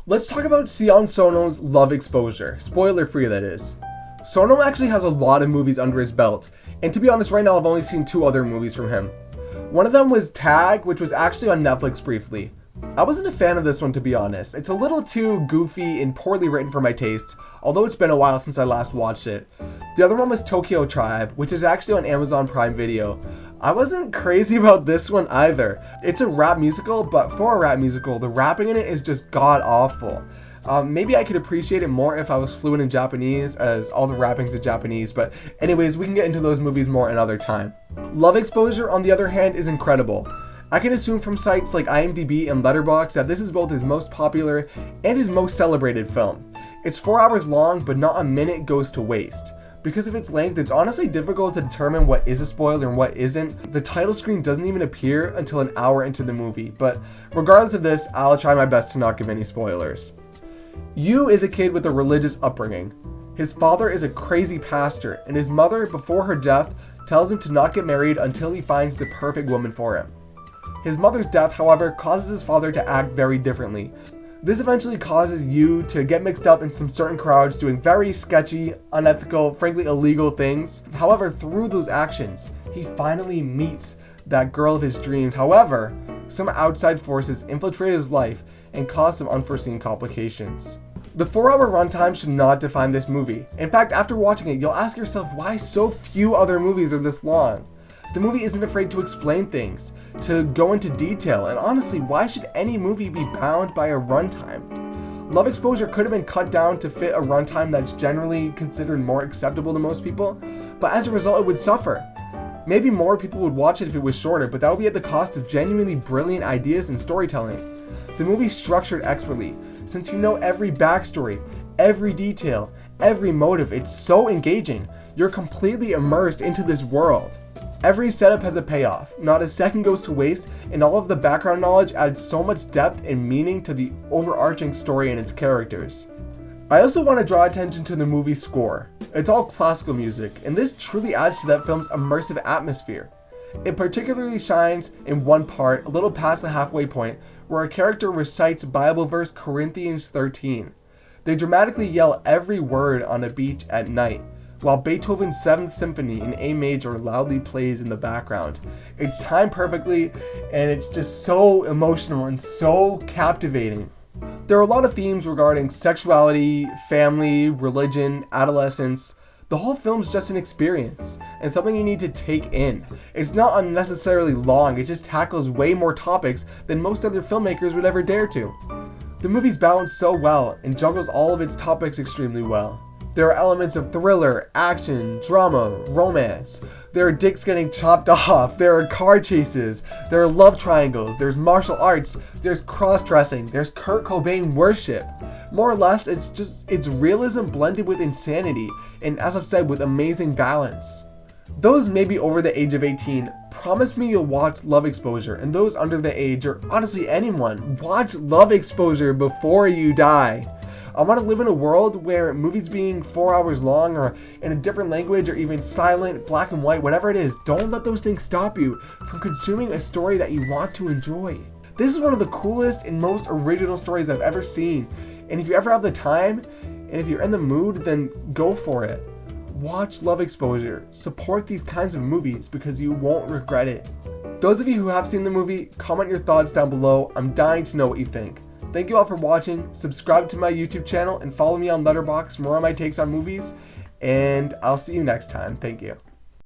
Let's talk about Sion Sono's Love Exposure. Spoiler free, that is. Sono actually has a lot of movies under his belt, and to be honest, right now I've only seen 2 other movies from him. One of them was Tag, which was actually on Netflix briefly. I wasn't a fan of this one, to be honest. It's a little too goofy and poorly written for my taste, although it's been a while since I last watched it. The other one was Tokyo Tribe, which is actually on Amazon Prime Video. I wasn't crazy about this one either. It's a rap musical, but for a rap musical, the rapping in it is just god-awful. Maybe I could appreciate it more if I was fluent in Japanese, as all the rapping's in Japanese, but anyways, we can get into those movies more another time. Love Exposure, on the other hand, is incredible. I can assume from sites like IMDb and Letterboxd that this is both his most popular and his most celebrated film. It's 4 hours long, but not a minute goes to waste. Because of its length, it's honestly difficult to determine what is a spoiler and what isn't. The title screen doesn't even appear until an hour into the movie, but regardless of this, I'll try my best to not give any spoilers. Yu is a kid with a religious upbringing. His father is a crazy pastor, and his mother, before her death, tells him to not get married until he finds the perfect woman for him. His mother's death, however, causes his father to act very differently. This eventually causes Yu to get mixed up in some certain crowds doing very sketchy, unethical, frankly illegal things. However, through those actions, he finally meets that girl of his dreams. However, some outside forces infiltrate his life and cause some unforeseen complications. The 4-hour runtime should not define this movie. In fact, after watching it, you'll ask yourself why so few other movies are this long. The movie isn't afraid to explain things, to go into detail, and honestly, why should any movie be bound by a runtime? Love Exposure could have been cut down to fit a runtime that's generally considered more acceptable to most people, but as a result, it would suffer. Maybe more people would watch it if it was shorter, but that would be at the cost of genuinely brilliant ideas and storytelling. The movie's structured expertly, since you know every backstory, every detail, every motive. It's so engaging. You're completely immersed into this world. Every setup has a payoff, not a second goes to waste, and all of the background knowledge adds so much depth and meaning to the overarching story and its characters. I also want to draw attention to the movie's score. It's all classical music, and this truly adds to that film's immersive atmosphere. It particularly shines in one part, a little past the halfway point, where a character recites Bible verse Corinthians 13. They dramatically yell every word on a beach at night, while Beethoven's 7th Symphony in A major loudly plays in the background. It's timed perfectly, and it's just so emotional and so captivating. There are a lot of themes regarding sexuality, family, religion, adolescence. The whole film's just an experience, and something you need to take in. It's not unnecessarily long, it just tackles way more topics than most other filmmakers would ever dare to. The movie's balanced so well, and juggles all of its topics extremely well. There are elements of thriller, action, drama, romance. There are dicks getting chopped off. There are car chases. There are love triangles. There's martial arts. There's cross-dressing. There's Kurt Cobain worship. More or less, it's realism blended with insanity, and as I've said, with amazing balance. Those maybe over the age of 18, promise me you'll watch Love Exposure, and those under the age, or honestly anyone, watch Love Exposure before you die. I want to live in a world where movies being 4 hours long or in a different language or even silent, black and white, whatever it is, don't let those things stop you from consuming a story that you want to enjoy. This is one of the coolest and most original stories I've ever seen, and if you ever have the time, and if you're in the mood, then go for it. Watch Love Exposure. Support these kinds of movies because you won't regret it. Those of you who have seen the movie, comment your thoughts down below. I'm dying to know what you think. Thank you all for watching. Subscribe to my YouTube channel and follow me on Letterboxd for more of my takes on movies. And I'll see you next time. Thank you.